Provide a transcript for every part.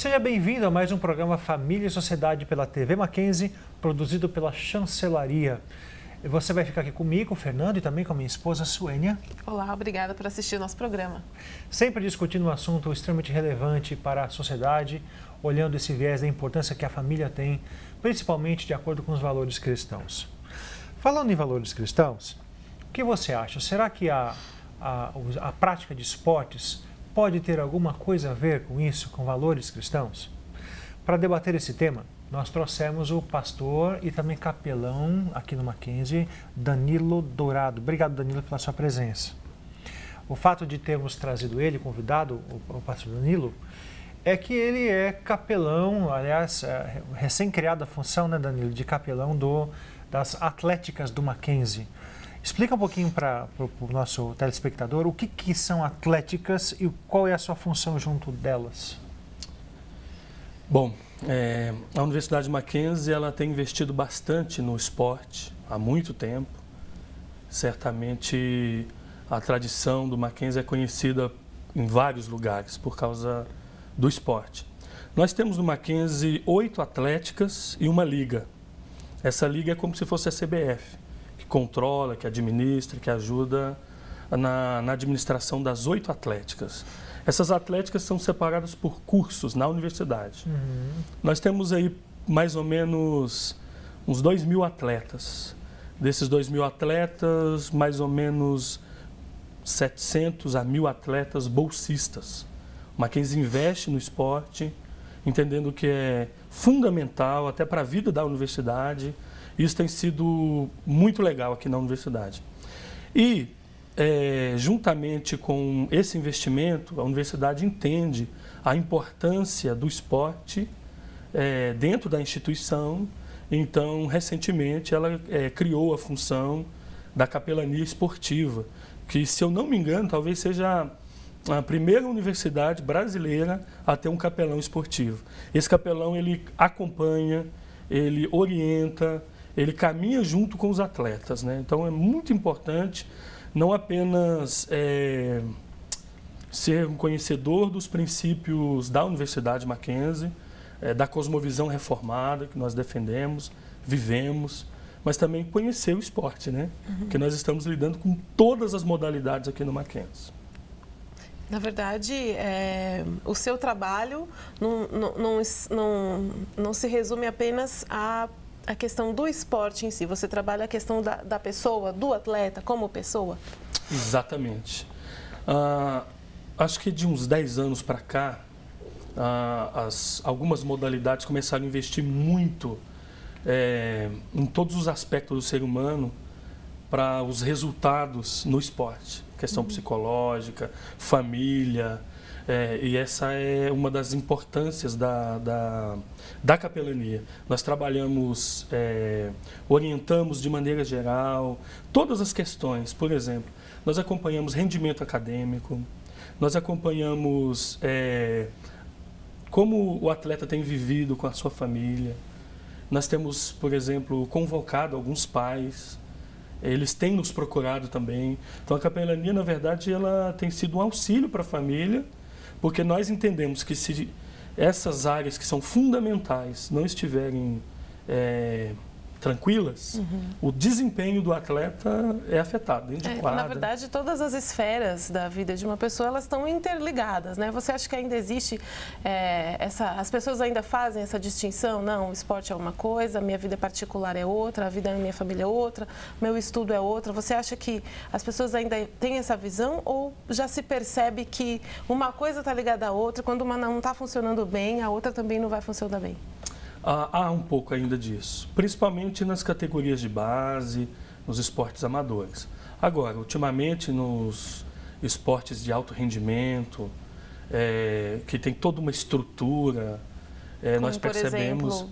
Seja bem-vindo a mais um programa Família e Sociedade pela TV Mackenzie, produzido pela Chancelaria. Você vai ficar aqui comigo, Fernando, e também com a minha esposa, Suênia. Olá, obrigada por assistir o nosso programa. Sempre discutindo um assunto extremamente relevante para a sociedade, olhando esse viés da importância que a família tem, principalmente de acordo com os valores cristãos. Falando em valores cristãos, o que você acha? Será que a prática de esportes pode ter alguma coisa a ver com isso, com valores cristãos? Para debater esse tema, nós trouxemos o pastor e também capelão aqui no Mackenzie, Danilo Dourado. Obrigado, Danilo, pela sua presença. O fato de termos trazido ele, convidado, o pastor Danilo, é que ele é capelão, aliás, recém-criada a função, né, Danilo, de capelão das atléticas do Mackenzie. Explica um pouquinho para o nosso telespectador o que são atléticas e qual é a sua função junto delas. Bom, a Universidade Mackenzie ela tem investido bastante no esporte há muito tempo. Certamente a tradição do Mackenzie é conhecida em vários lugares por causa do esporte. Nós temos no Mackenzie 8 atléticas e uma liga. Essa liga é como se fosse a CBF, que controla, que administra, que ajuda na administração das 8 atléticas. Essas atléticas são separadas por cursos na universidade. Nós temos aí mais ou menos uns 2.000 atletas. Desses 2.000 atletas, mais ou menos 700 a 1.000 atletas bolsistas. O Mackenzie investe no esporte, entendendo que é fundamental até para a vida da universidade. Isso tem sido muito legal aqui na universidade. E, juntamente com esse investimento, a universidade entende a importância do esporte dentro da instituição. Então, recentemente, ela criou a função da capelania esportiva, que, se eu não me engano, talvez seja a primeira universidade brasileira a ter um capelão esportivo. Esse capelão, ele acompanha, ele orienta, ele caminha junto com os atletas, né? Então, é muito importante não apenas ser um conhecedor dos princípios da Universidade Mackenzie, da cosmovisão reformada que nós defendemos, vivemos, mas também conhecer o esporte, né? Porque nós estamos lidando com todas as modalidades aqui no Mackenzie. Na verdade, o seu trabalho não se resume apenas a questão do esporte em si. Você trabalha a questão da pessoa, do atleta, como pessoa? Exatamente. Acho que de uns 10 anos para cá, algumas modalidades começaram a investir muito em todos os aspectos do ser humano para os resultados no esporte. Questão psicológica, família, e essa é uma das importâncias da capelania. Nós trabalhamos, orientamos de maneira geral todas as questões. Por exemplo, nós acompanhamos rendimento acadêmico, nós acompanhamos como o atleta tem vivido com a sua família. Nós temos, por exemplo, convocado alguns pais. Eles têm nos procurado também. Então, a capelania, na verdade, ela tem sido um auxílio para a família, porque nós entendemos que se essas áreas que são fundamentais não estiverem tranquilas, o desempenho do atleta é afetado dentro de quadra. Na verdade, todas as esferas da vida de uma pessoa, elas estão interligadas, né? Você acha que ainda existe as pessoas ainda fazem essa distinção? Não, o esporte é uma coisa, a minha vida particular é outra, a vida da minha família é outra, meu estudo é outra. Você acha que as pessoas ainda têm essa visão ou já se percebe que uma coisa está ligada à outra, quando uma não está funcionando bem, a outra também não vai funcionar bem? Há um pouco ainda disso, principalmente nas categorias de base, nos esportes amadores. Agora, ultimamente, nos esportes de alto rendimento, que tem toda uma estrutura, nós percebemos...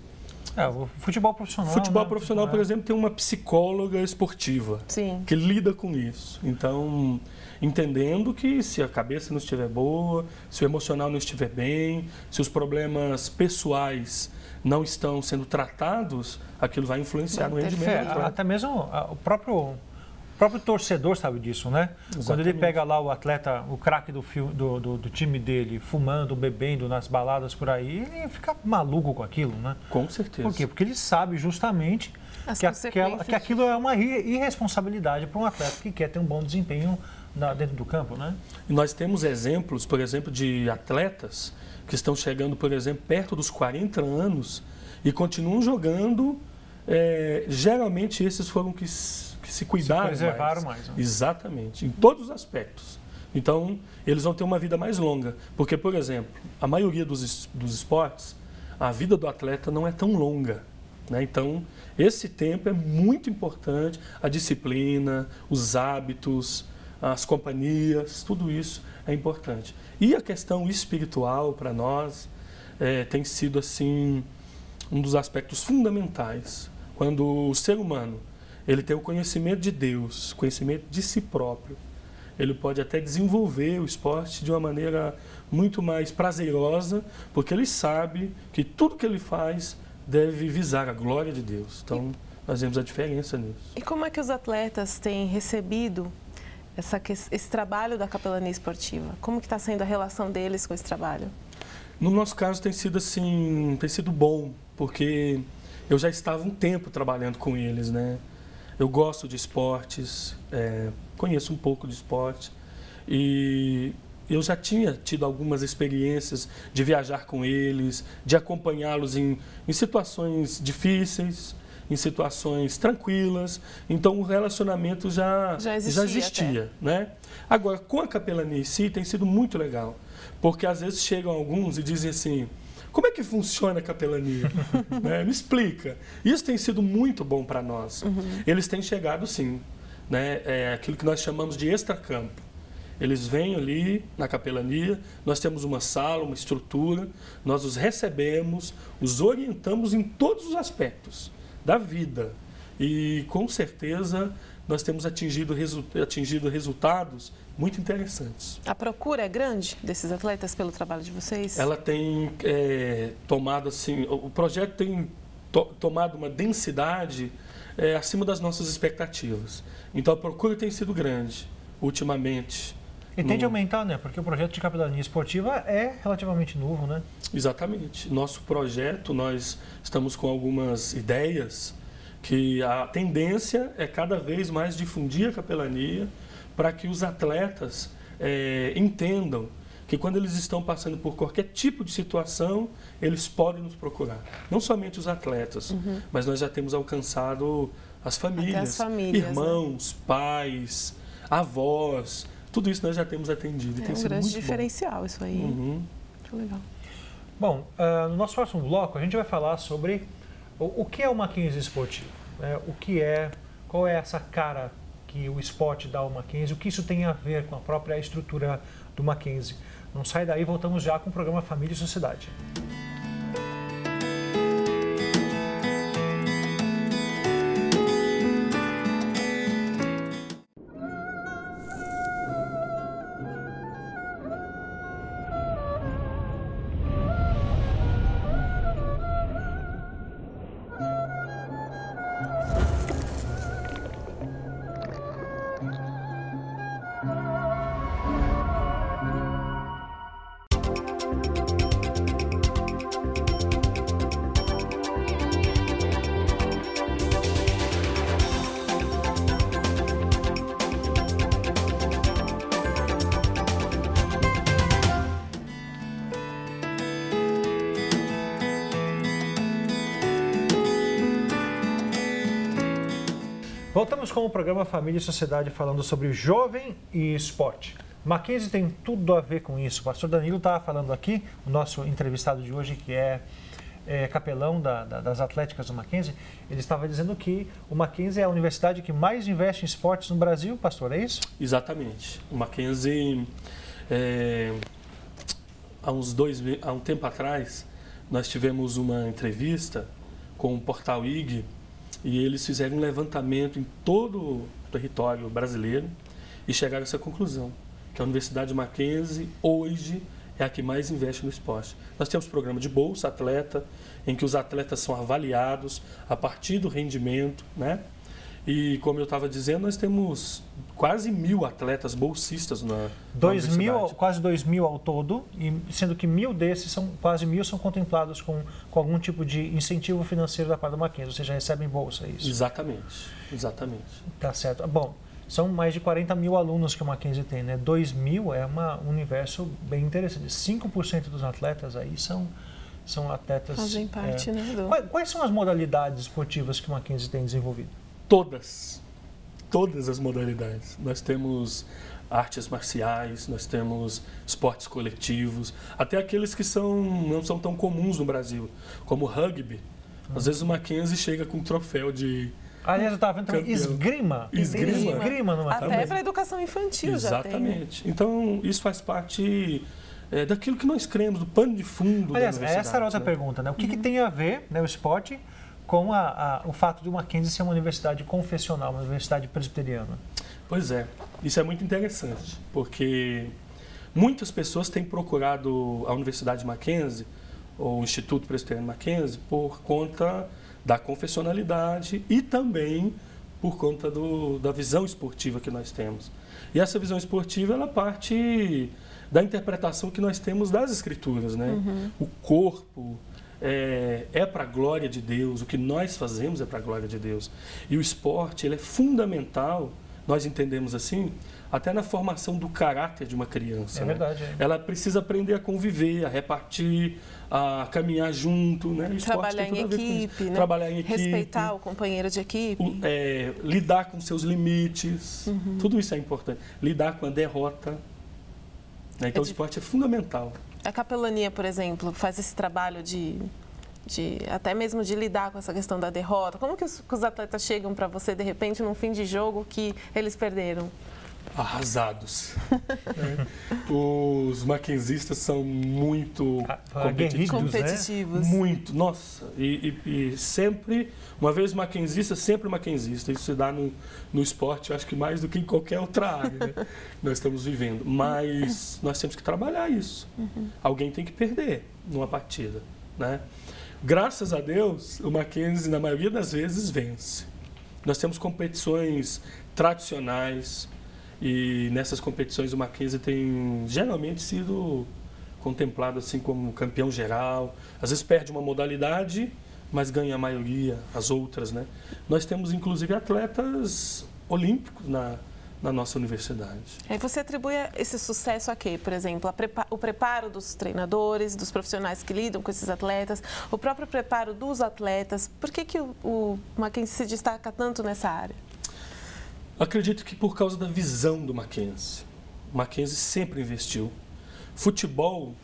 o futebol profissional. Futebol profissional, por exemplo, tem uma psicóloga esportiva. Sim. Que lida com isso. Então, entendendo que se a cabeça não estiver boa, se o emocional não estiver bem, se os problemas pessoais não estão sendo tratados, aquilo vai influenciar no rendimento. Até mesmo o próprio próprio torcedor sabe disso, né? Exatamente. Quando ele pega lá o atleta, o craque do time dele, fumando, bebendo nas baladas por aí, ele fica maluco com aquilo, né? Com certeza. Por quê? Porque ele sabe justamente que aquilo é uma irresponsabilidade para um atleta que quer ter um bom desempenho dentro do campo, né? E nós temos exemplos, por exemplo, de atletas que estão chegando, por exemplo, perto dos 40 anos e continuam jogando. Geralmente esses foram que se cuidaram, preservaram mais, né? Exatamente, em todos os aspectos. Então, eles vão ter uma vida mais longa. Porque, por exemplo, a maioria dos esportes, a vida do atleta não é tão longa, né? Então, esse tempo é muito importante, a disciplina, os hábitos, as companhias, tudo isso é importante. E a questão espiritual, para nós, tem sido, assim, um dos aspectos fundamentais. Quando o ser humano ele tem o conhecimento de Deus, conhecimento de si próprio, ele pode até desenvolver o esporte de uma maneira muito mais prazerosa, porque ele sabe que tudo que ele faz deve visar a glória de Deus. Então, nós vemos a diferença nisso. E como é que os atletas têm recebido esse trabalho da capelania esportiva? Como que está sendo a relação deles com esse trabalho? No nosso caso tem sido assim, tem sido bom, porque eu já estava um tempo trabalhando com eles, né? Eu gosto de esportes, conheço um pouco de esporte e eu já tinha tido algumas experiências de viajar com eles, de acompanhá-los em situações difíceis, em situações tranquilas. Então o relacionamento já existia, né? Agora, com a capelania em si tem sido muito legal, porque às vezes chegam alguns e dizem assim: como é que funciona a capelania? Né? Me explica. Isso tem sido muito bom para nós. Eles têm chegado, sim, né? Aquilo que nós chamamos de extracampo. Eles vêm ali na capelania, nós temos uma sala, uma estrutura, nós os recebemos, os orientamos em todos os aspectos da vida. E, com certeza, nós temos atingido resultados muito interessantes. A procura é grande desses atletas pelo trabalho de vocês? Ela tem tomado, assim, o projeto tem tomado uma densidade acima das nossas expectativas. Então a procura tem sido grande ultimamente. E tende a aumentar, né? Porque o projeto de capelania esportiva é relativamente novo, né? Exatamente. Nosso projeto, nós estamos com algumas ideias que a tendência é cada vez mais difundir a capelania para que os atletas entendam que quando eles estão passando por qualquer tipo de situação, eles podem nos procurar. Não somente os atletas, mas nós já temos alcançado as famílias, irmãos, né? Pais, avós, tudo isso nós já temos atendido. É um grande diferencial isso aí. Muito legal. Bom, no nosso próximo bloco a gente vai falar sobre o que é o Mackenzie esportivo, né? Qual é essa cara que o esporte dá ao Mackenzie, o que isso tem a ver com a própria estrutura do Mackenzie. Não sai daí, voltamos já com o programa Família e Sociedade. Voltamos com o programa Família e Sociedade falando sobre jovem e esporte. Mackenzie tem tudo a ver com isso. O pastor Danilo estava falando aqui, o nosso entrevistado de hoje, que é capelão das atléticas do Mackenzie, ele estava dizendo que o Mackenzie é a universidade que mais investe em esportes no Brasil, pastor, é isso? Exatamente. O Mackenzie, há um tempo atrás, nós tivemos uma entrevista com o Portal IG, e eles fizeram um levantamento em todo o território brasileiro e chegaram a essa conclusão, que a Universidade Mackenzie hoje é a que mais investe no esporte. Nós temos programa de Bolsa Atleta, em que os atletas são avaliados a partir do rendimento, né? E como eu estava dizendo, nós temos quase 1.000 atletas bolsistas na universidade. Quase 2.000 ao todo, e sendo que 1.000 desses, quase 1.000 são contemplados com algum tipo de incentivo financeiro da parte do Mackenzie, ou seja, recebem bolsa, é isso? Exatamente, exatamente. Tá certo. Bom, são mais de 40.000 alunos que o Mackenzie tem, né? 2.000 é um universo bem interessante. 5% dos atletas aí são atletas... Fazem parte, né? Quais são as modalidades esportivas que o Mackenzie tem desenvolvido? Todas as modalidades. Nós temos artes marciais, nós temos esportes coletivos, até aqueles que não são tão comuns no Brasil, como o rugby. Às vezes o Mackenzie chega com um troféu de... Aliás, eu estava vendo também esgrima no Mackenzie. Até para a educação infantil já tem. Exatamente. Então, isso faz parte daquilo que nós cremos, do pano de fundo Aliás, da universidade. essa era outra pergunta, né? O que tem a ver, né, o esporte com o fato de o Mackenzie ser uma universidade confessional, uma universidade presbiteriana? Pois é, isso é muito interessante, porque muitas pessoas têm procurado a Universidade Mackenzie, ou o Instituto Presbiteriano Mackenzie, por conta da confessionalidade e também por conta da visão esportiva que nós temos. E essa visão esportiva, ela parte da interpretação que nós temos das Escrituras, né? O corpo é para a glória de Deus, o que nós fazemos é para a glória de Deus. E o esporte, ele é fundamental, nós entendemos assim, até na formação do caráter de uma criança. É verdade. Né? Ela precisa aprender a conviver, a repartir, a caminhar junto. Né? Trabalhar em equipe, né? Trabalhar em equipe. Respeitar o companheiro de equipe. Lidar com seus limites. Tudo isso é importante. Lidar com a derrota. Né? Então, o esporte é fundamental. A capelania, por exemplo, faz esse trabalho de até mesmo de lidar com essa questão da derrota. Como que os atletas chegam para você, de repente, num fim de jogo que eles perderam? Arrasados. Os mackenzistas são muito competitivos. Né? Muito. Nossa. E sempre, uma vez mackenzista, sempre mackenzista. Isso se dá no esporte, eu acho que mais do que em qualquer outra área, né? Nós estamos vivendo. Mas nós temos que trabalhar isso. Alguém tem que perder numa partida, né? Graças a Deus, o Mackenzie, na maioria das vezes, vence. Nós temos competições tradicionais e nessas competições o Mackenzie tem geralmente sido contemplado assim como campeão geral. Às vezes perde uma modalidade, mas ganha a maioria, as outras, né? Nós temos, inclusive, atletas olímpicos na nossa universidade. E você atribui esse sucesso a quê? Por exemplo, o preparo dos treinadores, dos profissionais que lidam com esses atletas, o próprio preparo dos atletas. Por que o Mackenzie se destaca tanto nessa área? Acredito que por causa da visão do Mackenzie. O Mackenzie sempre investiu. Futebol,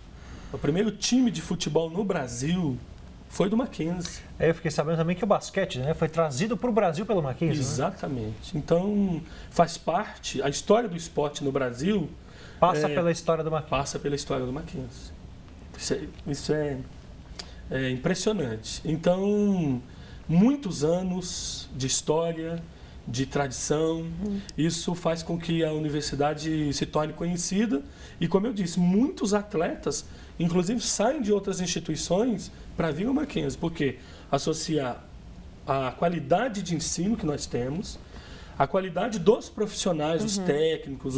o primeiro time de futebol no Brasil foi do Mackenzie. Eu fiquei sabendo também que o basquete, né, foi trazido para o Brasil pelo Mackenzie. Exatamente. Né? Então, faz parte, a história do esporte no Brasil... Passa pela história do Mackenzie. Passa pela história do Mackenzie. Isso é impressionante. Então, muitos anos de história, de tradição, isso faz com que a universidade se torne conhecida. E, como eu disse, muitos atletas, inclusive, saem de outras instituições para vir ao Mackenzie, porque associar a qualidade de ensino que nós temos, a qualidade dos profissionais, os técnicos,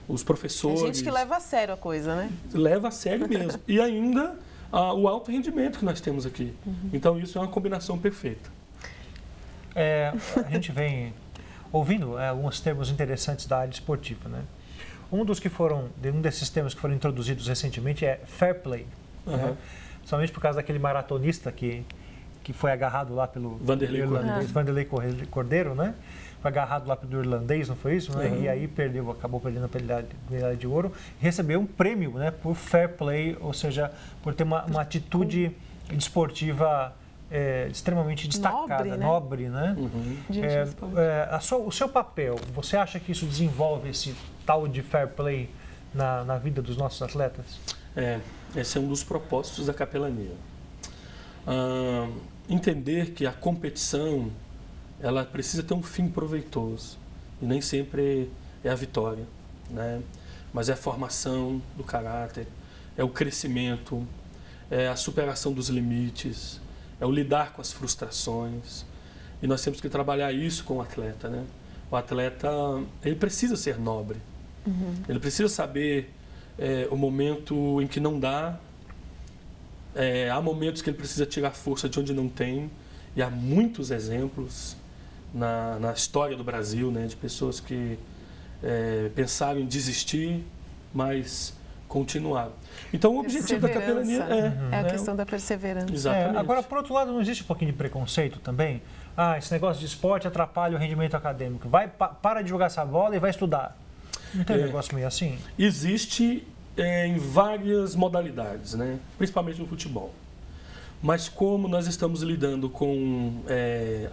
os professores... Tem gente que leva a sério a coisa, né? Leva a sério mesmo. E ainda o alto rendimento que nós temos aqui. Então, isso é uma combinação perfeita. A gente vem ouvindo alguns termos interessantes da área esportiva, né? Um desses termos que foram introduzidos recentemente é fair play. Né? Somente por causa daquele maratonista que foi agarrado lá pelo Vanderlei Cordeiro, né? Foi agarrado lá pelo irlandês, não foi isso? Né? E aí acabou perdendo a medalha de ouro. E recebeu um prêmio, né, por fair play, ou seja, por ter uma atitude desportiva extremamente destacada, nobre, né? O seu papel, você acha que isso desenvolve esse tal de fair play na vida dos nossos atletas? Esse é um dos propósitos da capelania. Entender que a competição, ela precisa ter um fim proveitoso e nem sempre é a vitória, né? Mas é a formação do caráter, é o crescimento, é a superação dos limites, é o lidar com as frustrações, E nós temos que trabalhar isso com o atleta, né? O atleta, ele precisa ser nobre. Ele precisa saber o momento em que não dá. Há momentos que ele precisa tirar força de onde não tem. E há muitos exemplos na história do Brasil, né, de pessoas que pensaram em desistir, mas continuaram. Então, o objetivo da capelania é a questão da perseverança. Exatamente. Agora, por outro lado, não existe um pouquinho de preconceito também? Esse negócio de esporte atrapalha o rendimento acadêmico. Para de jogar essa bola e vai estudar. Não tem um negócio meio assim? Existe em várias modalidades, né? Principalmente no futebol. Mas como nós estamos lidando com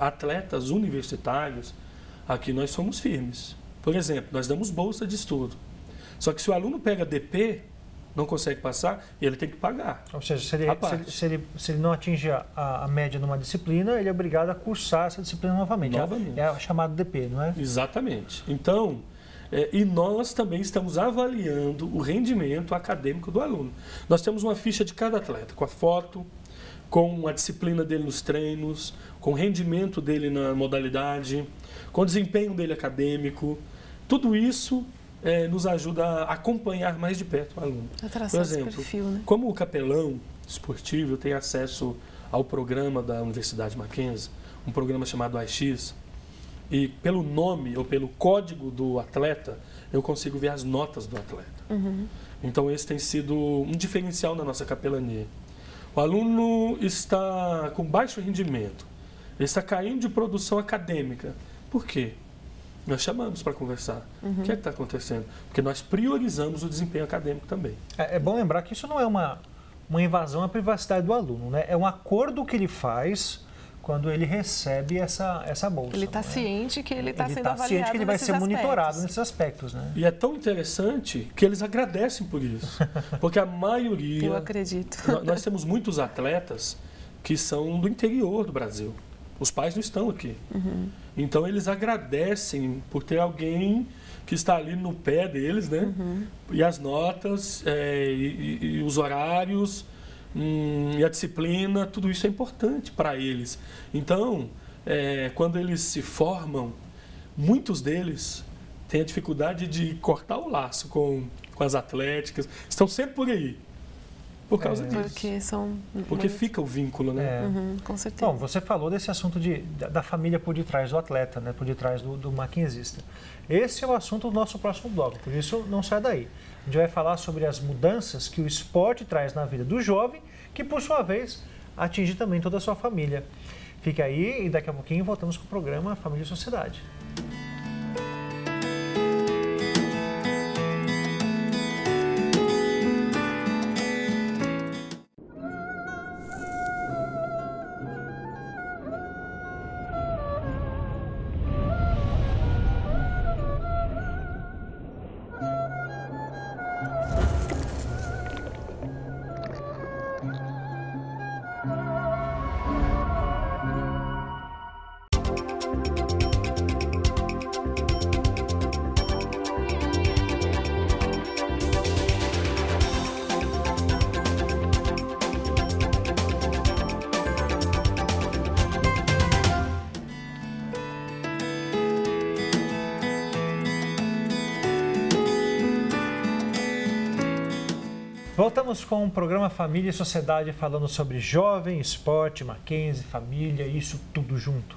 atletas universitários, aqui nós somos firmes. Por exemplo, nós damos bolsa de estudo. Só que se o aluno pega DP, não consegue passar, ele tem que pagar. Ou seja, se ele não atinge a média numa disciplina, ele é obrigado a cursar essa disciplina novamente. É chamado DP, não é? Exatamente. Então, e nós também estamos avaliando o rendimento acadêmico do aluno. Nós temos uma ficha de cada atleta, com a foto, com a disciplina dele nos treinos, com o rendimento dele na modalidade, com o desempenho dele acadêmico. Tudo isso nos ajuda a acompanhar mais de perto o aluno. Por exemplo, perfil, né? Como o capelão esportivo tem acesso ao programa da Universidade Mackenzie, um programa chamado AIX, e pelo nome ou pelo código do atleta, eu consigo ver as notas do atleta. Então esse tem sido um diferencial na nossa capelania. O aluno está com baixo rendimento, ele está caindo de produção acadêmica. Por quê? Nós chamamos para conversar. O que é que está acontecendo? Porque nós priorizamos o desempenho acadêmico também. É bom lembrar que isso não é uma invasão à privacidade do aluno, né? É um acordo que ele faz quando ele recebe essa bolsa. Ele está ciente que ele está sendo avaliado. Ele está ciente que ele vai ser aspectos. Monitorado nesses aspectos, né? E é tão interessante que eles agradecem por isso. Porque a maioria... Eu acredito. Nós temos muitos atletas que são do interior do Brasil. Os pais não estão aqui. Então, eles agradecem por ter alguém que está ali no pé deles, né? E as notas, e os horários, e a disciplina, tudo isso é importante para eles. Então, quando eles se formam, muitos deles têm a dificuldade de cortar o laço com as atléticas. Estão sempre por aí. Por causa disso. Porque fica o vínculo, né? Com certeza. Bom, você falou desse assunto da família por detrás do atleta, né? Por detrás do maquinzista. Esse é o assunto do nosso próximo bloco, por isso não sai daí. A gente vai falar sobre as mudanças que o esporte traz na vida do jovem, que por sua vez atinge também toda a sua família. Fique aí e daqui a pouquinho voltamos com o programa Família e Sociedade. Voltamos com o programa Família e Sociedade, falando sobre jovem, esporte, Mackenzie, família, isso tudo junto.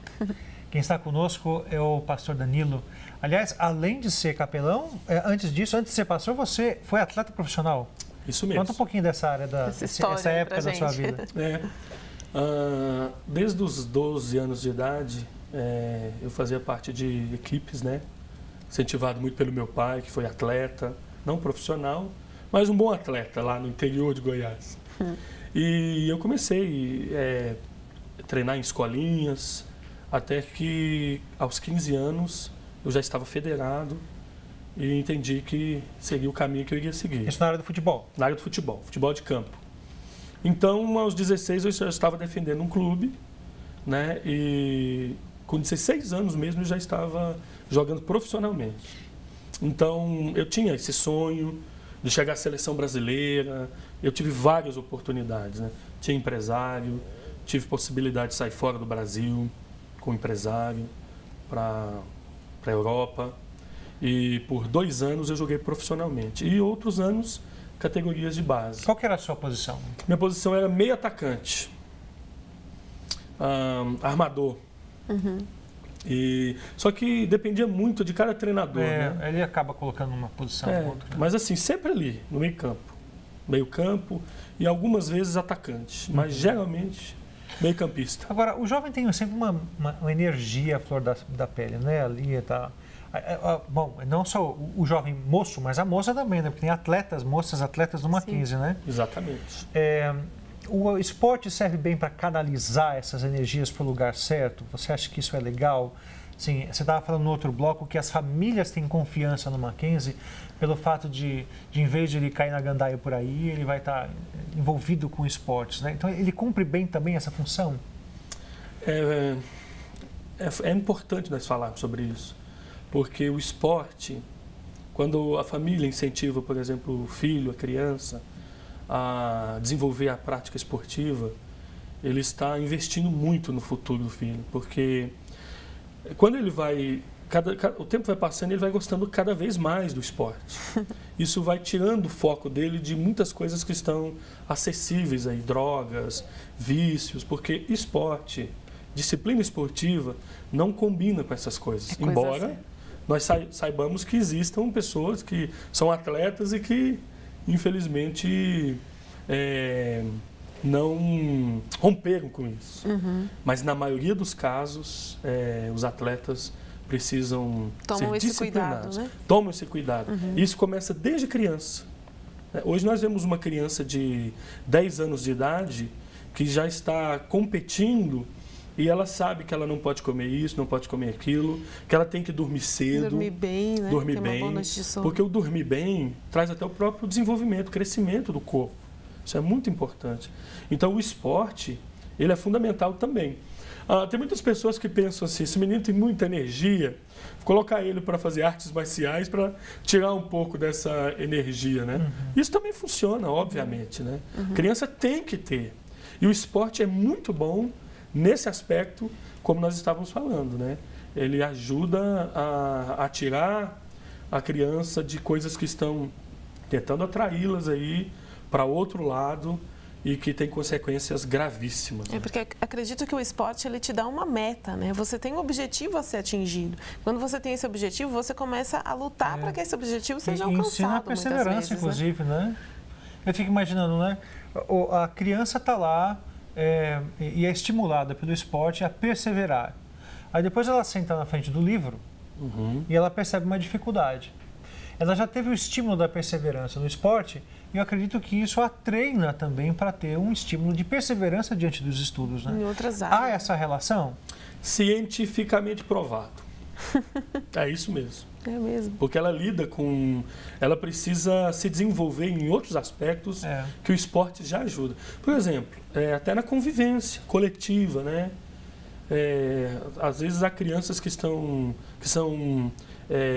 Quem está conosco é o pastor Danilo. Aliás, além de ser capelão, antes de ser pastor, você foi atleta profissional? Isso mesmo. Conta um pouquinho dessa área, essa época da sua vida. Desde os 12 anos de idade, eu fazia parte de equipes, né? Incentivado muito pelo meu pai, que foi atleta, não profissional, mas um bom atleta lá no interior de Goiás. E eu comecei a treinar em escolinhas, até que aos 15 anos eu já estava federado e entendi que seria o caminho que eu iria seguir. Isso na área do futebol? Na área do futebol, futebol de campo. Então, aos 16 eu já estava defendendo um clube, né? E com 16 anos mesmo eu já estava jogando profissionalmente. Então, eu tinha esse sonho de chegar à seleção brasileira. Eu tive várias oportunidades, né? Tinha empresário, tive possibilidade de sair fora do Brasil. com empresário, para a Europa. E por 2 anos eu joguei profissionalmente. E outros anos, categorias de base. Qual que era a sua posição? Minha posição era meio atacante, armador. Só que dependia muito de cada treinador. Né? Ele acaba colocando uma posição ou outra. Né? Mas assim, sempre ali, no meio campo. Meio campo e algumas vezes atacante. Mas geralmente meio campista. Agora, o jovem tem sempre uma energia à flor da pele, né? Ali tá... Bom, não só o jovem moço, mas a moça também, né? Porque tem atletas, moças atletas no Mackenzie, né? Exatamente. O esporte serve bem para canalizar essas energias para o lugar certo? Você acha que isso é legal? Sim, você estava falando no outro bloco que as famílias têm confiança no Mackenzie pelo fato de em vez de ele cair na gandaia por aí, ele vai estar envolvido com esportes, né? Então, ele cumpre bem também essa função? É importante nós falarmos sobre isso. Porque o esporte, quando a família incentiva, por exemplo, o filho, a criança, a desenvolver a prática esportiva, ele está investindo muito no futuro do filho. Porque quando ele vai, o tempo vai passando, ele vai gostando cada vez mais do esporte. Isso vai tirando o foco dele de muitas coisas que estão acessíveis aí, drogas, vícios, porque esporte, disciplina esportiva, não combina com essas coisas. Embora nós saibamos que existam pessoas que são atletas e que, infelizmente, não romperam com isso. Mas, na maioria dos casos, os atletas precisam ser disciplinados. Tomam esse cuidado. Isso começa desde criança. Hoje nós vemos uma criança de 10 anos de idade que já está competindo e ela sabe que ela não pode comer isso, não pode comer aquilo, que ela tem que dormir cedo. Dormir bem, né? Dormir bem, porque o dormir bem traz até o próprio desenvolvimento, crescimento do corpo. Isso é muito importante. Então, o esporte, ele é fundamental também. Tem muitas pessoas que pensam assim, esse menino tem muita energia, vou colocar ele para fazer artes marciais para tirar um pouco dessa energia, né? Isso também funciona, obviamente, né? A criança tem que ter. E o esporte é muito bom nesse aspecto, como nós estávamos falando, né? Ele ajuda a tirar a criança de coisas que estão tentando atraí-las aí para outro lado e que tem consequências gravíssimas. Né? Porque acredito que o esporte ele te dá uma meta, né? Você tem um objetivo a ser atingido. Quando você tem esse objetivo, você começa a lutar para que esse objetivo seja alcançado. Ensina a perseverança, inclusive, né? Eu fico imaginando, né? A criança está lá e é estimulada pelo esporte a perseverar. Aí depois ela senta na frente do livro e ela percebe uma dificuldade. Ela já teve o estímulo da perseverança no esporte e eu acredito que isso a treina também para ter um estímulo de perseverança diante dos estudos. Né? Em outras áreas. Há essa relação? Cientificamente provado. É isso mesmo. É mesmo. Porque ela lida com... Ela precisa se desenvolver em outros aspectos que o esporte já ajuda. Por exemplo, até na convivência coletiva, né? Às vezes há crianças que são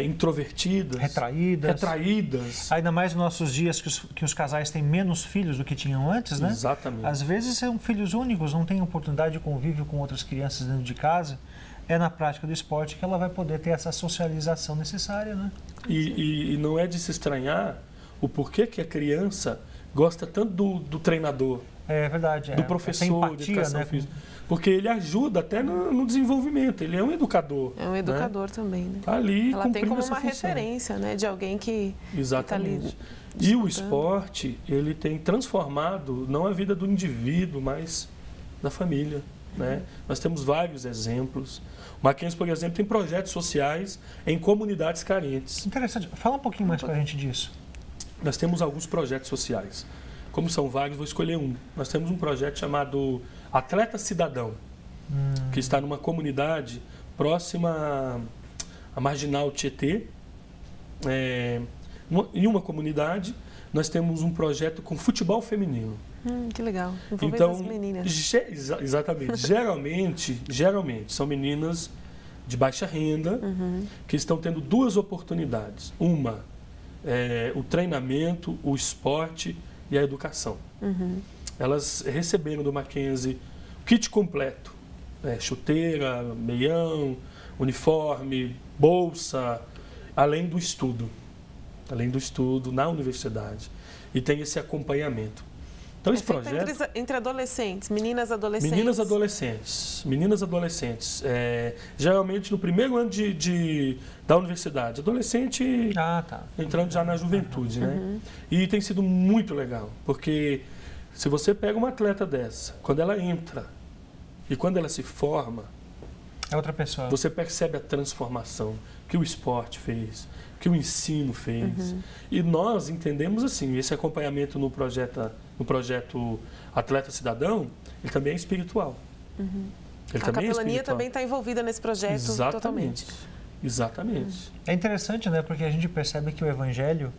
introvertidas. Retraídas. Ainda mais nos nossos dias que os casais têm menos filhos do que tinham antes, né? Exatamente. Às vezes são filhos únicos, não têm oportunidade de convívio com outras crianças dentro de casa. É na prática do esporte que ela vai poder ter essa socialização necessária, né? E não é de se estranhar o porquê que a criança gosta tanto do treinador. É verdade. Do professor empatia, de educação né? física. Porque ele ajuda até no desenvolvimento. Ele é um educador. É um educador, né? Também, né? Tá ali ela tem como uma função. Referência, né? De alguém que está ali. E o esporte, ele tem transformado não a vida do indivíduo, mas da família. Né? Nós temos vários exemplos. O Mackenzie, por exemplo, tem projetos sociais em comunidades carentes. Interessante. Fala um pouquinho mais para a gente disso. Nós temos alguns projetos sociais. Como são vários, vou escolher um. Nós temos um projeto chamado Atleta Cidadão, que está numa comunidade próxima à Marginal Tietê. Em uma comunidade, nós temos um projeto com futebol feminino. Que legal. Envolvendo então, as meninas. Exatamente. geralmente são meninas de baixa renda que estão tendo duas oportunidades. Uma, o treinamento, o esporte e a educação. Elas receberam do Mackenzie o kit completo. chuteira, meião, uniforme, bolsa, além do estudo na universidade. E tem esse acompanhamento. Então, esse projeto... Entre adolescentes, meninas adolescentes? Meninas adolescentes. Geralmente no primeiro ano da universidade. Adolescente entrando já na juventude, né? E tem sido muito legal, porque se você pega uma atleta dessa, quando ela entra e quando ela se forma, é outra pessoa. Você percebe a transformação que o esporte fez, que o ensino fez. E nós entendemos assim, esse acompanhamento no projeto Atleta Cidadão, ele também é espiritual. A capelania também está envolvida nesse projeto totalmente. Exatamente. É interessante, né? Porque a gente percebe que o Evangelho,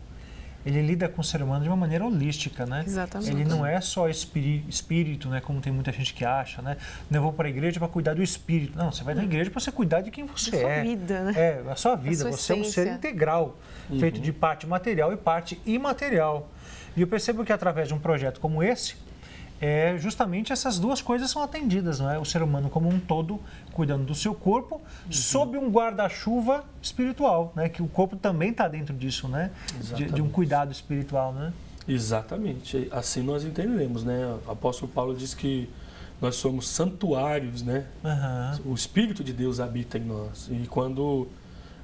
ele lida com o ser humano de uma maneira holística, né? Exatamente. Ele não é só espírito, né? Como tem muita gente que acha, né? Não, eu vou para a igreja para cuidar do espírito. Não, você vai na igreja para você cuidar de quem você é. A sua vida, né? A sua vida. Você é um ser integral, feito de parte material e parte imaterial. E eu percebo que através de um projeto como esse, justamente essas duas coisas são atendidas, não é? O ser humano como um todo, cuidando do seu corpo, sob um guarda-chuva espiritual, né? Que o corpo também está dentro disso, né? De um cuidado espiritual, né? Exatamente. Assim nós entendemos, né? O apóstolo Paulo diz que nós somos santuários, né? O Espírito de Deus habita em nós. E quando...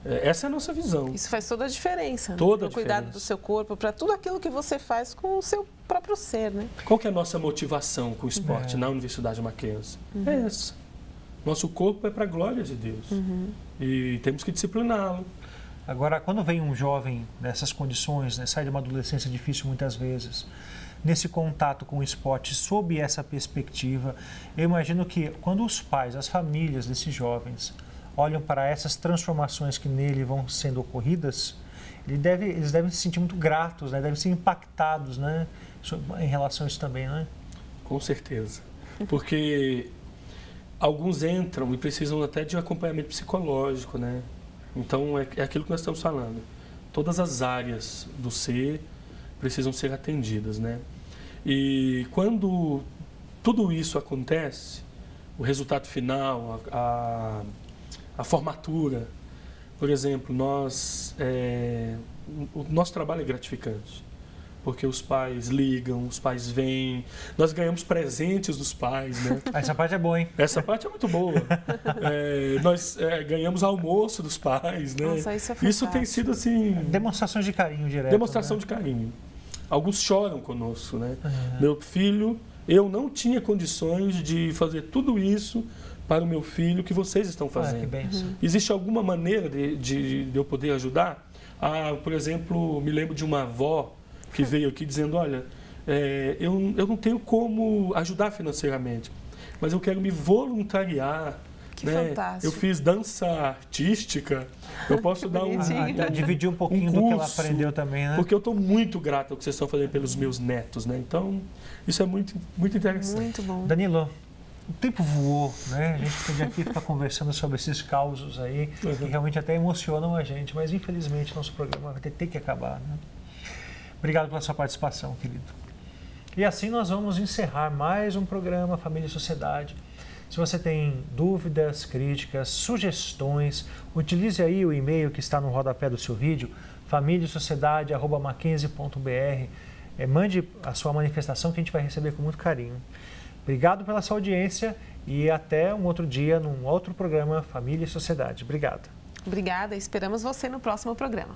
essa é a nossa visão. Isso faz toda a diferença. Toda a diferença. Cuidado do seu corpo, para tudo aquilo que você faz com o seu próprio ser, né? Qual que é a nossa motivação com o esporte na Universidade Mackenzie? É essa. Nosso corpo é para a glória de Deus. E temos que discipliná-lo. Agora, quando vem um jovem nessas condições, né, sai de uma adolescência difícil muitas vezes, nesse contato com o esporte, sob essa perspectiva, eu imagino que quando os pais, as famílias desses jovens olham para essas transformações que nele vão sendo ocorridas, eles devem se sentir muito gratos, né? Devem ser impactados, né? Em relação a isso também, né? Com certeza. Porque alguns entram e precisam até de um acompanhamento psicológico, né? Então, é aquilo que nós estamos falando. Todas as áreas do ser precisam ser atendidas, né? E quando tudo isso acontece, o resultado final, a formatura, por exemplo, o nosso trabalho é gratificante, porque os pais ligam, os pais vêm, nós ganhamos presentes dos pais, né? Essa parte é boa, hein? Essa parte é muito boa. Nós ganhamos almoço dos pais, né? Nossa, isso tem sido assim... Demonstrações de carinho direto. Demonstração, né? De carinho. Alguns choram conosco, né? Meu filho, eu não tinha condições de fazer tudo isso para o meu filho que vocês estão fazendo. Existe alguma maneira de eu poder ajudar? Por exemplo, me lembro de uma avó que veio aqui dizendo, olha, eu não tenho como ajudar financeiramente, mas eu quero me voluntariar. Que fantástico. Eu fiz dança artística, eu posso dar dividir um pouquinho do que ela aprendeu também, né? Porque eu estou muito grato ao que vocês estão fazendo pelos meus netos, né? Então, isso é muito, muito interessante. Muito bom. Danilo, o tempo voou, né? A gente podia aqui ficar conversando sobre esses causos aí, que realmente até emocionam a gente, mas infelizmente nosso programa vai ter que acabar, né? Obrigado pela sua participação, querido. E assim nós vamos encerrar mais um programa Família e Sociedade. Se você tem dúvidas, críticas, sugestões, utilize aí o e-mail que está no rodapé do seu vídeo, familiasociedade@mackenzie.br. Mande a sua manifestação que a gente vai receber com muito carinho. Obrigado pela sua audiência e até um outro dia num outro programa Família e Sociedade. Obrigado. Obrigada, esperamos você no próximo programa.